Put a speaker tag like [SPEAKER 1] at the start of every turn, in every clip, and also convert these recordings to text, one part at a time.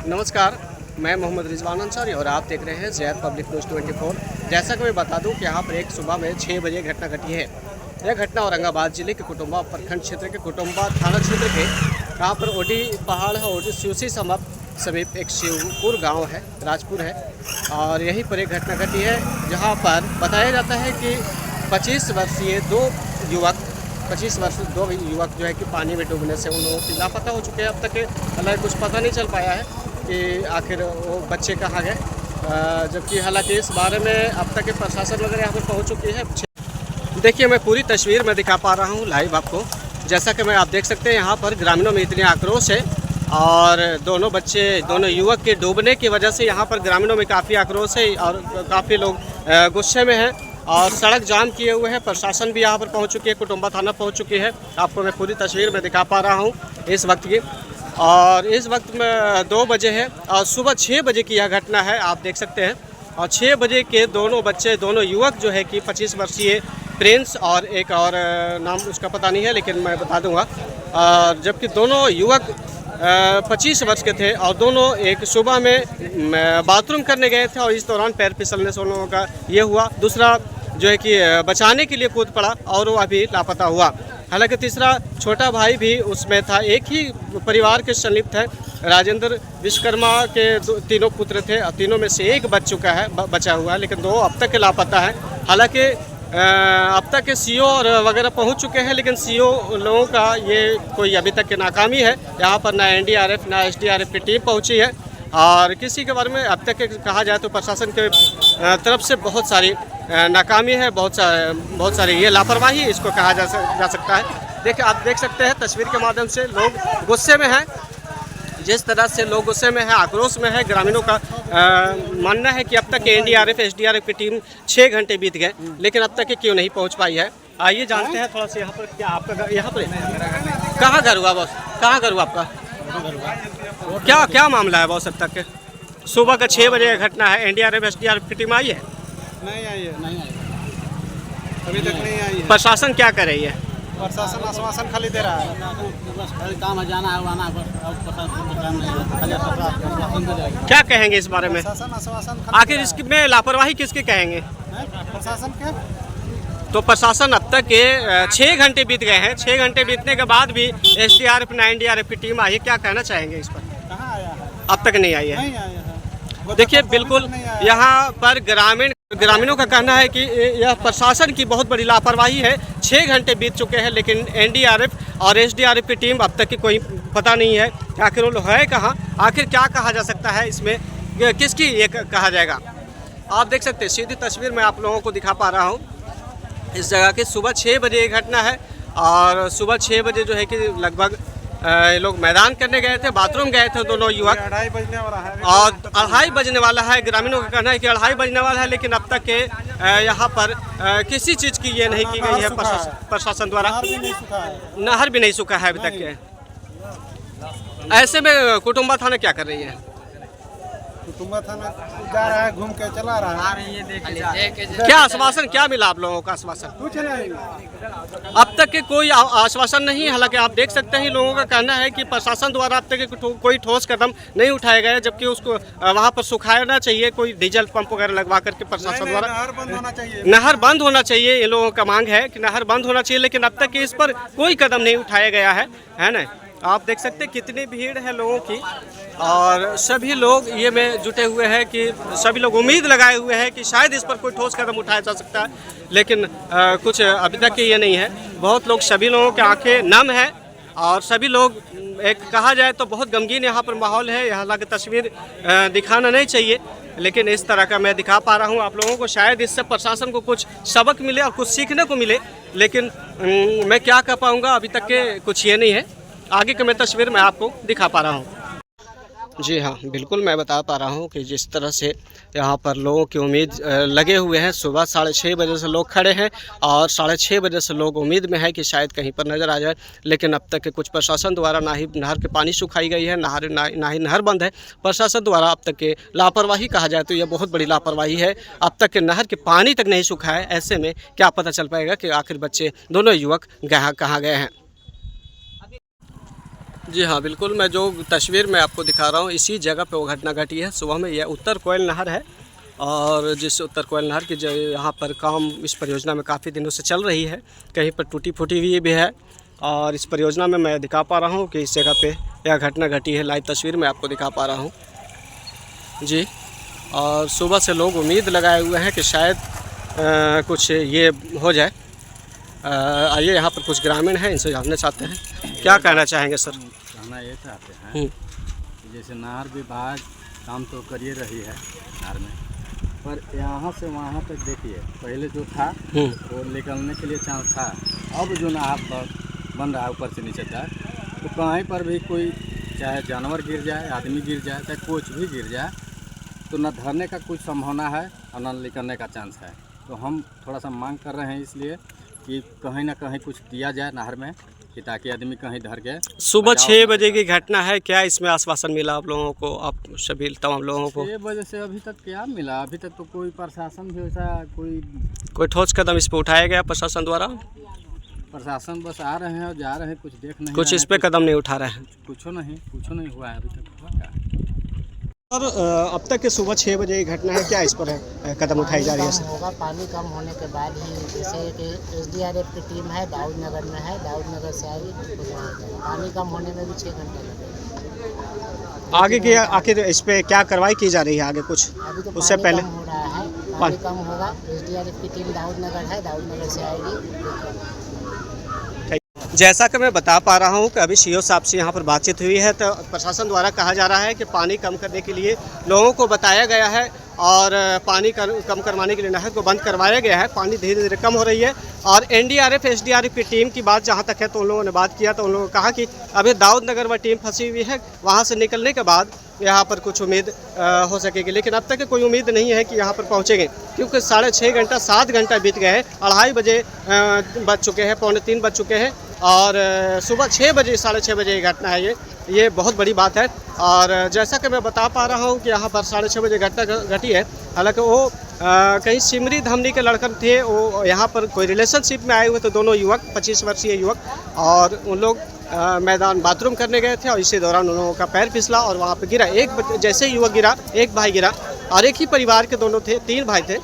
[SPEAKER 1] नमस्कार, मैं मोहम्मद रिजवान अंसारी और आप देख रहे हैं ज़ैद पब्लिक न्यूज़ 24। जैसा कि मैं बता दूं कि यहाँ पर एक सुबह में 6 बजे घटना घटी है। यह घटना औरंगाबाद जिले के कुटुंबा प्रखंड क्षेत्र के कुटुंबा थाना क्षेत्र के यहाँ पर ओडी पहाड़ है, ओडी सिवसी समीप एक शिवपुर गांव है, राजपुर है, और यहीं पर एक घटना घटी है जहाँ पर बताया जाता है कि 25 वर्षीय दो युवक जो है कि पानी में डूबने से उन लोगों की लापता हो चुके हैं। अब तक हालांकि कुछ पता नहीं चल पाया है कि आखिर वो बच्चे कहाँ गए, जबकि हालांकि इस बारे में अब तक प्रशासन वगैरह यहाँ पर पहुँच चुकी है। देखिए, मैं पूरी तस्वीर में दिखा पा रहा हूँ लाइव आपको। जैसा कि आप देख सकते हैं, यहाँ पर ग्रामीणों में इतने आक्रोश है और दोनों युवक के डूबने की वजह से यहाँ पर ग्रामीणों में काफ़ी आक्रोश है और काफ़ी लोग गुस्से में हैं और सड़क जाम किए हुए हैं। प्रशासन भी यहाँ पर पहुँच चुकी है, कुटुंबा थाना पहुँच चुकी है। आपको मैं पूरी तस्वीर में दिखा पा रहा हूँ इस वक्त की। और इस वक्त में 2 बजे है और सुबह 6 बजे की यह घटना है, आप देख सकते हैं। और 6 बजे के दोनों युवक जो है कि 25 वर्षीय प्रिंस और एक और नाम उसका पता नहीं है, लेकिन मैं बता दूंगा। जबकि दोनों युवक 25 वर्ष के थे और दोनों एक सुबह में बाथरूम करने गए थे और इस दौरान पैर फिसलने से उन लोगों का ये हुआ। दूसरा जो है कि बचाने के लिए कूद पड़ा और वो अभी लापता हुआ। हालांकि तीसरा छोटा भाई भी उसमें था। एक ही परिवार के संलिप्त है। राजेंद्र विश्वकर्मा के तीनों पुत्र थे और तीनों में से एक बचा हुआ है, लेकिन 2 अब तक के लापता है। हालांकि अब तक के सीओ और वगैरह पहुंच चुके हैं, लेकिन सीओ लोगों का ये कोई अभी तक की नाकामी है। यहाँ पर ना एनडीआरएफ ना एसडीआरएफ की टीम पहुंची है और किसी के बारे में अब तक कहा जाए तो प्रशासन के तरफ से बहुत सारी नाकामी है, बहुत सारी ये लापरवाही इसको कहा जा सकता है। देखिए, आप देख सकते हैं तस्वीर के माध्यम से लोग गुस्से में हैं। जिस तरह से लोग गुस्से में है, आक्रोश में है, ग्रामीणों का मानना है कि अब तक एनडीआरएफ एसडीआरएफ की टीम 6 घंटे बीत गए, लेकिन अब तक क्यों नहीं पहुंच पाई है। आइए जानते हैं थोड़ा सा यहाँ पर क्या आपका यहाँ पर कहाँ घर हुआ बॉस, कहाँ घर हुआ आपका, क्या मामला है बॉस। अब तक सुबह का 6 बजे का घटना है। एनडीआरएफ एसडीआरएफ की टीम आई है?
[SPEAKER 2] नहीं आई है, अभी तक नहीं आई है।
[SPEAKER 1] प्रशासन क्या कर रही है?
[SPEAKER 2] प्रशासन आश्वासन खाली दे रहा है, बस खाली काम है, जाना है आना है,
[SPEAKER 1] क्या कहेंगे इस बारे में?
[SPEAKER 2] आश्वासन
[SPEAKER 1] आखिर इसमें लापरवाही किसके कहेंगे?
[SPEAKER 2] प्रशासन के।
[SPEAKER 1] तो प्रशासन अब तक के 6 घंटे बीत गए हैं। 6 घंटे बीतने के बाद भी एसडीआरएफ ना एनडीआरएफ की टीम आई है, क्या कहना चाहेंगे इस पर?
[SPEAKER 2] कहाँ आया है?
[SPEAKER 1] अब तक नहीं आई है।
[SPEAKER 2] नहीं आया है।
[SPEAKER 1] देखिए, बिल्कुल यहाँ पर ग्रामीणों का कहना है कि यह प्रशासन की बहुत बड़ी लापरवाही है। 6 घंटे बीत चुके हैं, लेकिन एनडीआरएफ और एसडीआरएफ की टीम अब तक की कोई पता नहीं है। आखिर वो है कहाँ, आखिर क्या कहा जा सकता है इसमें, किसकी ये कहा जाएगा। आप देख सकते हैं, सीधी तस्वीर में आप लोगों को दिखा पा रहा हूँ इस जगह की। सुबह 6 बजे ये घटना है और सुबह 6 बजे जो है कि लगभग लोग मैदान करने गए थे, बाथरूम गए थे दोनों युवक।
[SPEAKER 2] 2:30 बजने वाला है
[SPEAKER 1] और 2:30 बजने वाला है। ग्रामीणों का कहना है कि 2:30 बजने वाला है, लेकिन अब तक के यहाँ पर किसी चीज़ की ये नहीं की गई है प्रशासन द्वारा। नहर भी नहीं सूखा है अभी तक के। ऐसे में कुटुंबा थाना क्या कर रही है?
[SPEAKER 2] कुटुंबा थाना जा रहा है, घूम के चला रहा है।
[SPEAKER 1] क्या आश्वासन क्या मिला आप लोगों का? आश्वासन
[SPEAKER 2] कुछ नहीं,
[SPEAKER 1] अब तक के कोई आश्वासन नहीं। हालांकि आप देख सकते हैं, लोगों का कहना है कि प्रशासन द्वारा अब तक कोई ठोस कदम नहीं उठाया गया, जबकि उसको वहां पर सुखाना चाहिए, कोई डीजल पंप वगैरह लगवा करके प्रशासन द्वारा।
[SPEAKER 2] नहर बंद होना चाहिए।
[SPEAKER 1] नहर बंद होना चाहिए, ये लोगों का मांग है कि नहर बंद होना चाहिए, लेकिन अब तक इस पर कोई कदम नहीं उठाया गया है ना। आप देख सकते हैं कितनी भीड़ है लोगों की और सभी लोग ये में जुटे हुए हैं कि सभी लोग उम्मीद लगाए हुए हैं कि शायद इस पर कोई ठोस कदम उठाया जा सकता है, लेकिन कुछ अभी तक ये नहीं है। बहुत लोग, सभी लोगों की आंखें नम है और सभी लोग, एक कहा जाए तो बहुत गमगीन यहाँ पर माहौल है। हालांकि तस्वीर दिखाना नहीं चाहिए, लेकिन इस तरह का मैं दिखा पा रहा हूँ आप लोगों को। शायद इससे प्रशासन को कुछ सबक मिले और कुछ सीखने को मिले, लेकिन मैं क्या कह पाऊँगा, अभी तक के कुछ ये नहीं है। आगे की मैं तस्वीर मैं आपको दिखा पा रहा हूँ। जी हाँ, बिल्कुल मैं बता पा रहा हूँ कि जिस तरह से यहाँ पर लोगों की उम्मीद लगे हुए हैं। सुबह 6:30 बजे से लोग खड़े हैं और 6:30 बजे से लोग उम्मीद में है कि शायद कहीं पर नज़र आ जाए, लेकिन अब तक के कुछ प्रशासन द्वारा ना ही नहर के पानी सुखाई गई है, ना ही नहर बंद है। प्रशासन द्वारा अब तक के लापरवाही कहा जाए तो यह बहुत बड़ी लापरवाही है। अब तक के नहर के पानी तक नहीं सूखा है। ऐसे में क्या पता चल पाएगा कि आखिर बच्चे दोनों युवक कहाँ गए हैं। जी हाँ, बिल्कुल। मैं जो तस्वीर मैं आपको दिखा रहा हूँ इसी जगह पे वो घटना घटी है। सुबह में यह उत्तर कोयल नहर है और जिस उत्तर कोयल नहर की जो यहाँ पर काम इस परियोजना में काफ़ी दिनों से चल रही है, कहीं पर टूटी फूटी हुई भी है और इस परियोजना में मैं दिखा पा रहा हूँ कि इस जगह पे यह घटना घटी है। लाइव तस्वीर में आपको दिखा पा रहा हूँ जी। और सुबह से लोग उम्मीद लगाए हुए हैं कि शायद कुछ ये हो जाए। आइए यहाँ पर कुछ ग्रामीण हैं, इनसे जानना चाहते हैं, क्या कहना चाहेंगे सर?
[SPEAKER 2] कहना ये चाहते हैं कि जैसे नहर विभाग काम तो कर ही रही है नहर में, पर यहाँ से वहाँ तक देखिए, पहले जो था वो निकलने के लिए चांस था। अब जो नहर बन रहा है ऊपर से नीचे तक, तो कहीं पर भी कोई चाहे जानवर गिर जाए, आदमी गिर जाए, चाहे कुछ भी गिर जाए, तो न धरने का कुछ संभावना है और न निकलने का चांस है। तो हम थोड़ा सा मांग कर रहे हैं इसलिए कि कहीं ना कहीं कुछ दिया जाए नहर में, कि ताकि आदमी कहीं धर के।
[SPEAKER 1] सुबह 6 बजे की घटना है, क्या इसमें आश्वासन मिला आप लोगों को, आप सभी तमाम लोगों को?
[SPEAKER 2] 6 बजे से अभी तक क्या मिला? अभी तक तो कोई प्रशासन भी वैसा
[SPEAKER 1] कोई ठोस कदम इस पर उठाया गया प्रशासन द्वारा?
[SPEAKER 2] प्रशासन बस आ रहे हैं और जा रहे हैं, कुछ देख नहीं
[SPEAKER 1] कुछ
[SPEAKER 2] रहे
[SPEAKER 1] इस पे कदम नहीं उठा रहे हैं?
[SPEAKER 2] कुछ नहीं हुआ है अभी तक।
[SPEAKER 1] सर अब तक के सुबह 6 बजे की घटना है, क्या इस पर कदम उठाई जा रही है सर?
[SPEAKER 3] होगा पानी कम होने के बाद ही, जैसे कि SDRF की टीम है दाऊद नगर में है, दाऊद नगर से आई, पानी कम होने में भी 6 घंटे लगे।
[SPEAKER 1] आगे की आखिर इस पे क्या कार्रवाई की जा रही है आगे कुछ
[SPEAKER 3] अभी तो
[SPEAKER 1] उससे
[SPEAKER 3] पानी
[SPEAKER 1] पहले?
[SPEAKER 3] कम हो रहा है, पानी कम होगा। SDRF की टीम दाऊद नगर है, दाऊद नगर से आएगी।
[SPEAKER 1] जैसा कि मैं बता पा रहा हूं कि अभी सीओ साहब से यहाँ पर बातचीत हुई है, तो प्रशासन द्वारा कहा जा रहा है कि पानी कम करने के लिए लोगों को बताया गया है और पानी कम करवाने के लिए नहर को बंद करवाया गया है। पानी धीरे धीरे कम हो रही है और NDRF SDRF की टीम की बात जहाँ तक है, तो उन लोगों ने बात किया तो उन लोगों ने कहा कि अभी दाऊद नगर में टीम फंसी हुई है, वहाँ से निकलने के बाद यहाँ पर कुछ उम्मीद हो सकेगी। लेकिन अब तक कोई उम्मीद नहीं है कि यहाँ पर पहुँचेंगे, क्योंकि 6.5 घंटा 7 घंटा बीत गए हैं। 2:30 बजे बज चुके हैं, 2:45 बज चुके हैं और सुबह 6 बजे 6:30 बजे की घटना है। ये बहुत बड़ी बात है। और जैसा कि मैं बता पा रहा हूँ कि यहाँ पर 6:30 बजे घटना घटी है। हालांकि वो कहीं सिमरी धमनी के लड़के थे, वो यहाँ पर कोई रिलेशनशिप में आए हुए थे, दोनों युवक, 25 वर्षीय युवक, और उन लोग मैदान बाथरूम करने गए थे और इसी दौरान उन लोगों का पैर फिसला और वहाँ पर गिरा। जैसे युवक गिरा, एक भाई गिरा और एक ही परिवार के दोनों थे, 3 भाई थे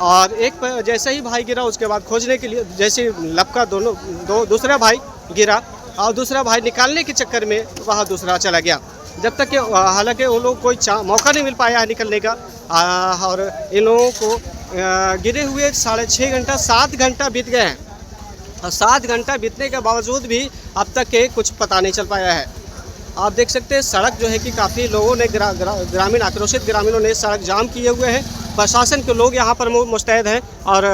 [SPEAKER 1] और जैसे ही भाई गिरा उसके बाद खोजने के लिए जैसे लपका दूसरा भाई गिरा और दूसरा भाई निकालने के चक्कर में वहाँ दूसरा चला गया। जब तक कि हालांकि उन लोगों को कोई मौका नहीं मिल पाया है निकलने का और इन लोगों को गिरे हुए 6.5 घंटा 7 घंटा बीत गए हैं और 7 घंटा बीतने के बावजूद भी अब तक के कुछ पता नहीं चल पाया है। आप देख सकते हैं सड़क जो है कि काफ़ी लोगों ने ग्रामीण आक्रोशित ग्रामीणों ने सड़क जाम किए हुए हैं। प्रशासन के लोग यहाँ पर मुस्तैद हैं और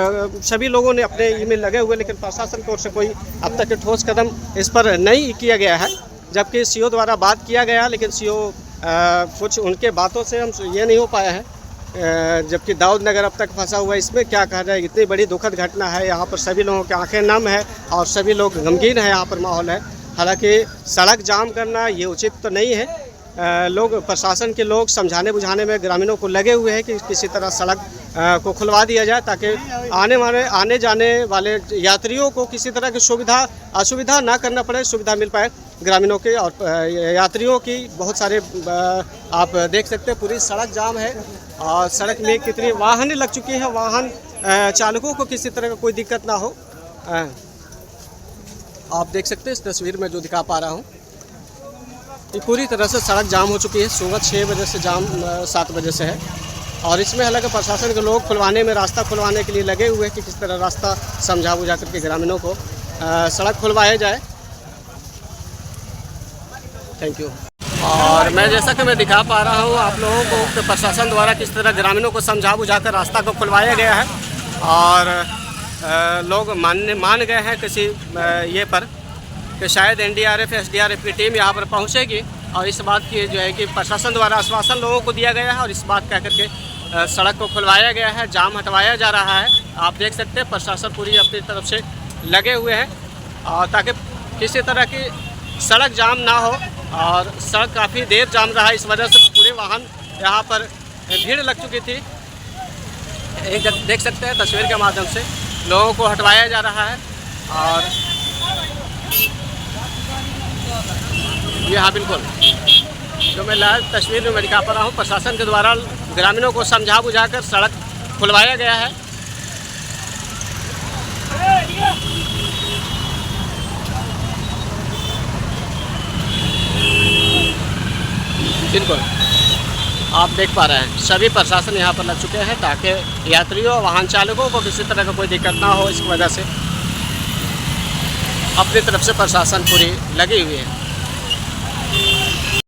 [SPEAKER 1] सभी लोगों ने अपने ईमेल लगे हुए, लेकिन प्रशासन की ओर से कोई अब तक ठोस कदम इस पर नहीं किया गया है। जबकि सीओ द्वारा बात किया गया, लेकिन सीओ कुछ उनके बातों से हम ये नहीं हो पाया है। जबकि दाऊद नगर अब तक फंसा हुआ है, इसमें क्या कहा जाए, इतनी बड़ी दुखद घटना है। यहाँ पर सभी लोगों की आंखें नम है और सभी लोग गमगीन है, यहाँ पर माहौल है। हालांकि सड़क जाम करना ये उचित तो नहीं है। लोग प्रशासन के लोग समझाने बुझाने में ग्रामीणों को लगे हुए हैं कि किसी तरह सड़क को खुलवा दिया जाए, ताकि आने जाने वाले यात्रियों को किसी तरह की असुविधा ना करना पड़े, सुविधा मिल पाए ग्रामीणों के और यात्रियों की। बहुत सारे आप देख सकते हैं पूरी सड़क जाम है और सड़क में कितनी वाहनें लग चुकी हैं, वाहन चालकों को किसी तरह का कोई दिक्कत ना हो। आप देख सकते हैं इस तस्वीर में जो दिखा पा रहा हूँ, ये पूरी तरह से सड़क जाम हो चुकी है। सुबह 6 बजे से जाम 7 बजे से है और इसमें हालांकि प्रशासन के लोग रास्ता खुलवाने के लिए लगे हुए हैं कि किस तरह रास्ता समझा बुझा करके ग्रामीणों को सड़क खुलवाया जाए। Thank you. और मैं जैसा कि मैं दिखा पा रहा हूँ आप लोगों को कि प्रशासन द्वारा किस तरह ग्रामीणों को समझा बुझा कर रास्ता को खुलवाया गया है और लोग मान गए हैं किसी ये पर कि शायद NDRF SDRF की टीम यहाँ पर पहुँचेगी और इस बात की जो है कि प्रशासन द्वारा आश्वासन लोगों को दिया गया है और इस बात कह करके सड़क को खुलवाया गया है, जाम हटवाया जा रहा है। आप देख सकते हैं प्रशासन पूरी अपनी तरफ से लगे हुए हैं और ताकि किसी तरह की सड़क जाम ना हो। और सड़क काफ़ी देर जाम रहा, इस वजह से पूरे वाहन यहाँ पर भीड़ लग चुकी थी। एक देख सकते हैं तस्वीर के माध्यम से लोगों को हटवाया जा रहा है और जी हाँ, बिल्कुल। जो मैं लाइव तस्वीर में दिखा पा रहा हूँ, प्रशासन के द्वारा ग्रामीणों को समझा बुझाकर सड़क खुलवाया गया है। बिल्कुल, आप देख पा रहे हैं सभी प्रशासन यहाँ पर लग चुके हैं ताकि यात्रियों वाहन चालकों को किसी तरह का कोई दिक्कत ना हो। इसकी वजह से अपनी तरफ से प्रशासन पूरी लगी हुई है।